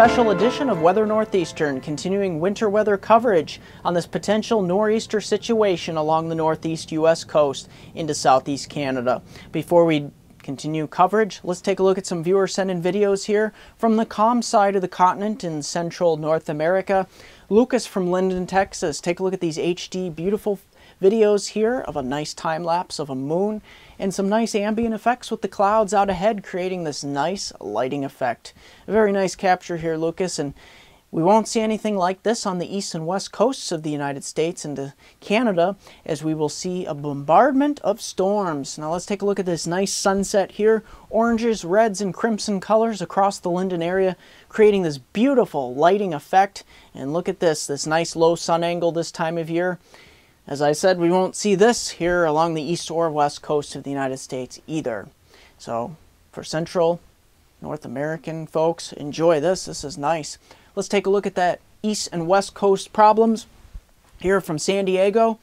special edition of Weather Northeastern, continuing winter weather coverage on this potential nor'easter situation along the northeast U.S. coast into southeast Canada. Before we continue coverage, let's take a look at some viewer sent-in videos here from the calm side of the continent in central North America. Lucas from Linden, Texas. Take a look at these HD beautiful videos here of a nice time lapse of a moon and some nice ambient effects with the clouds out ahead, creating this nice lighting effect. A very nice capture here, Lucas, and we won't see anything like this on the east and west coasts of the United States into Canada, as we will see a bombardment of storms. Now let's take a look at this nice sunset here. Oranges, reds, and crimson colors across the Linden area, creating this beautiful lighting effect. And look at this nice low sun angle this time of year. As I said, we won't see this here along the east or west coast of the United States either. So for central North American folks, enjoy this. This is nice. Let's take a look at that east and west coast problems here from San Diego,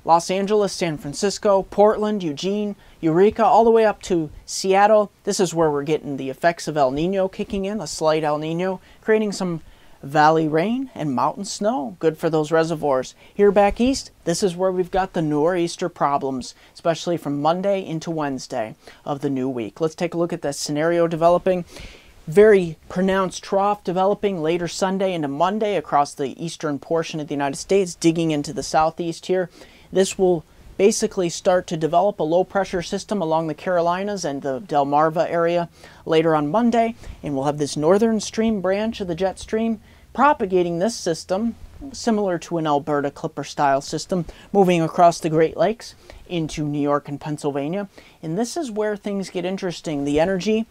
Los Angeles, San Francisco, Portland, Eugene, Eureka, all the way up to Seattle. This is where we're getting the effects of El Nino kicking in, a slight El Nino, creating some valley rain and mountain snow, good for those reservoirs. Here back east, this is where we've got the nor'easter problems, especially from Monday into Wednesday of the new week. Let's take a look at that scenario developing. Very pronounced trough developing later Sunday into Monday across the eastern portion of the United States, digging into the southeast here. This will basically start to develop a low pressure system along the Carolinas and the Delmarva area later on Monday, and we'll have this northern stream branch of the jet stream propagating this system, similar to an Alberta Clipper style system, moving across the Great Lakes into New York and Pennsylvania. And this is where things get interesting. The energy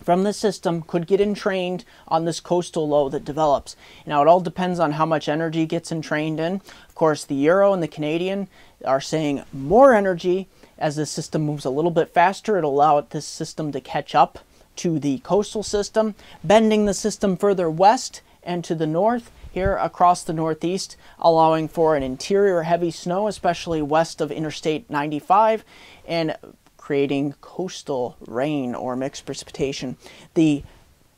from the system could get entrained on this coastal low that develops. Now it all depends on how much energy gets entrained in. Of course, the Euro and the Canadian are saying more energy. As the system moves a little bit faster, it'll allow this system to catch up to the coastal system, bending the system further west and to the north here across the northeast, allowing for an interior heavy snow, especially west of Interstate 95, and creating coastal rain or mixed precipitation. The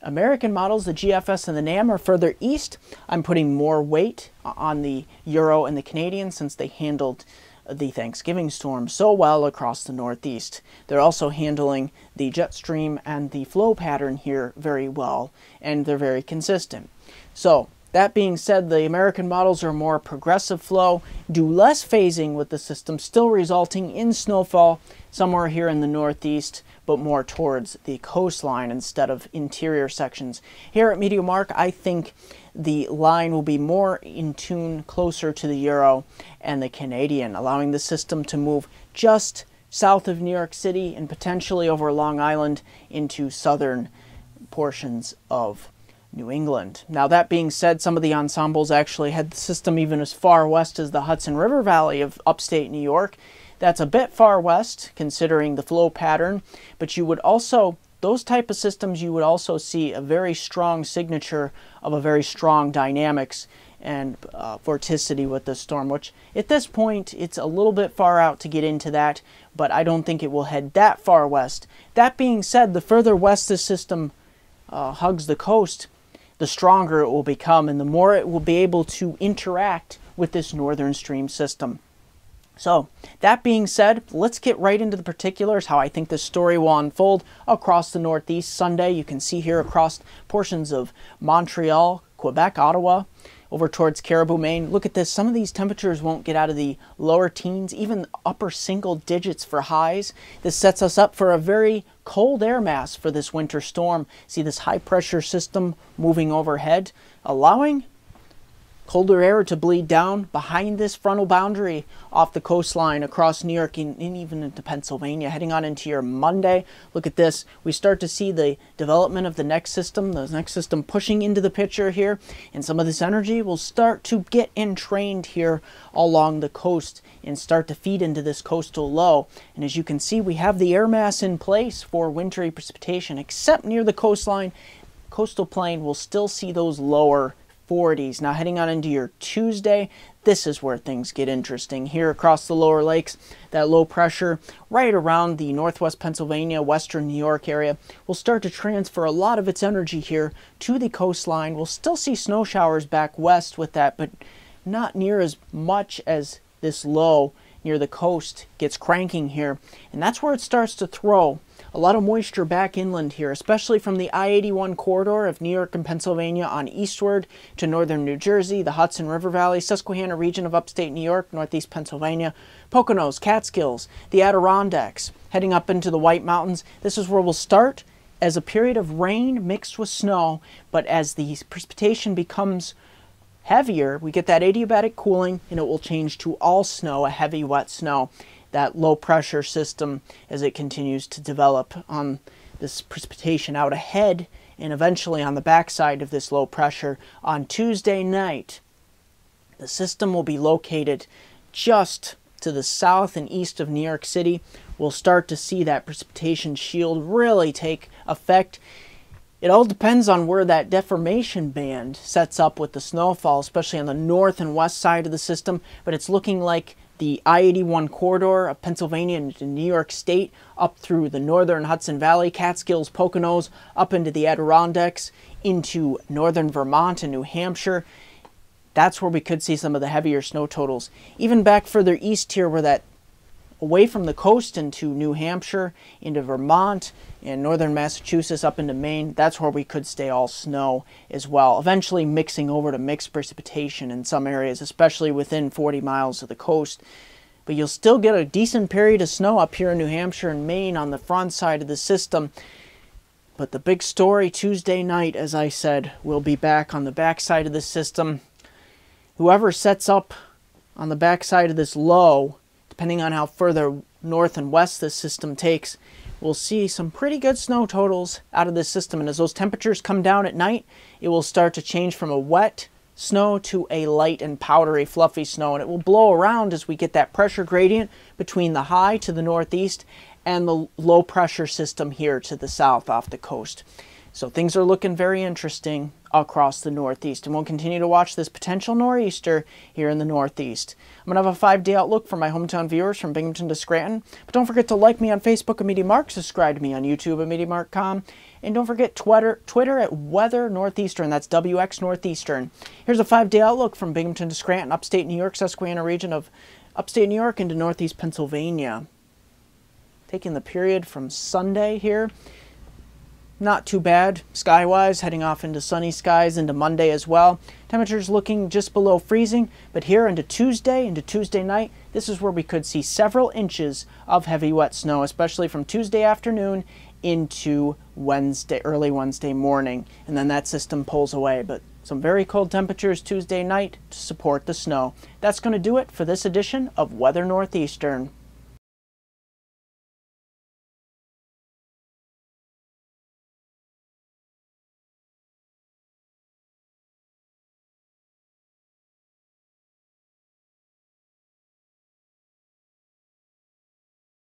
American models, the GFS and the NAM, are further east. I'm putting more weight on the Euro and the Canadian since they handled the Thanksgiving storm so well across the northeast. They're also handling the jet stream and the flow pattern here very well, and they're very consistent. So that being said, the American models are more progressive flow, do less phasing with the system, still resulting in snowfall somewhere here in the northeast, but more towards the coastline instead of interior sections. Here at MeteoMark, I think the line will be more in tune closer to the Euro and the Canadian, allowing the system to move just south of New York City and potentially over Long Island into southern portions of New England. Now that being said, some of the ensembles actually had the system even as far west as the Hudson River Valley of upstate New York. That's a bit far west considering the flow pattern, but you would also, those type of systems, you would also see a very strong signature of a very strong dynamics and vorticity with the storm, which at this point it's a little bit far out to get into that, but I don't think it will head that far west. That being said, the further west this system hugs the coast, the stronger it will become and the more it will be able to interact with this northern stream system. So that being said, let's get right into the particulars, how I think this story will unfold across the northeast Sunday. You can see here across portions of Montreal, Quebec, Ottawa, over towards Caribou, Maine. Look at this. Some of these temperatures won't get out of the lower teens, even upper single digits for highs. This sets us up for a very cold air mass for this winter storm. See this high pressure system moving overhead, allowing colder air to bleed down behind this frontal boundary off the coastline across New York and even into Pennsylvania, heading on into your Monday. Look at this. We start to see the development of the next system pushing into the picture here, and some of this energy will start to get entrained here along the coast and start to feed into this coastal low. And as you can see, we have the air mass in place for wintry precipitation, except near the coastline. Coastal plain will still see those lower 40s. Now heading on into your Tuesday, this is where things get interesting. Here across the lower lakes, that low pressure right around the northwest Pennsylvania, western New York area will start to transfer a lot of its energy here to the coastline. We'll still see snow showers back west with that, but not near as much as this low near the coast gets cranking here. And that's where it starts to throw a lot of moisture back inland here, especially from the I-81 corridor of New York and Pennsylvania on eastward to northern New Jersey, the Hudson River Valley, Susquehanna region of upstate New York, northeast Pennsylvania, Poconos, Catskills, the Adirondacks, heading up into the White Mountains. This is where we'll start as a period of rain mixed with snow, but as the precipitation becomes heavier, we get that adiabatic cooling and it will change to all snow, a heavy wet snow. That low pressure system as it continues to develop on this precipitation out ahead and eventually on the backside of this low pressure on Tuesday night. The system will be located just to the south and east of New York City. We'll start to see that precipitation shield really take effect. It all depends on where that deformation band sets up with the snowfall, especially on the north and west side of the system, but it's looking like the I-81 corridor of Pennsylvania into New York State, up through the northern Hudson Valley, Catskills, Poconos, up into the Adirondacks, into northern Vermont and New Hampshire. That's where we could see some of the heavier snow totals. Even back further east here, where that away from the coast into New Hampshire, into Vermont, and northern Massachusetts up into Maine, that's where we could stay all snow as well, eventually mixing over to mixed precipitation in some areas, especially within 40 miles of the coast. But you'll still get a decent period of snow up here in New Hampshire and Maine on the front side of the system. But the big story Tuesday night, as I said, will be back on the back side of the system. Whoever sets up on the back side of this low, depending on how further north and west this system takes, we'll see some pretty good snow totals out of this system. And as those temperatures come down at night, it will start to change from a wet snow to a light and powdery, fluffy snow. And it will blow around as we get that pressure gradient between the high to the northeast and the low pressure system here to the south off the coast. So things are looking very interesting across the Northeast, and we'll continue to watch this potential nor'easter here in the Northeast. I'm going to have a 5-day outlook for my hometown viewers from Binghamton to Scranton. But don't forget to like me on Facebook at MeteoMark, subscribe to me on YouTube at MeteoMark.com, and don't forget Twitter at Weather Northeastern. That's WX Northeastern. Here's a 5-day outlook from Binghamton to Scranton, upstate New York, Susquehanna region of upstate New York into northeast Pennsylvania. Taking the period from Sunday here. Not too bad sky-wise, heading off into sunny skies into Monday as well. Temperatures looking just below freezing, but here into Tuesday night, this is where we could see several inches of heavy wet snow, especially from Tuesday afternoon into Wednesday, early Wednesday morning. And then that system pulls away, but some very cold temperatures Tuesday night to support the snow. That's going to do it for this edition of Weather Northeastern.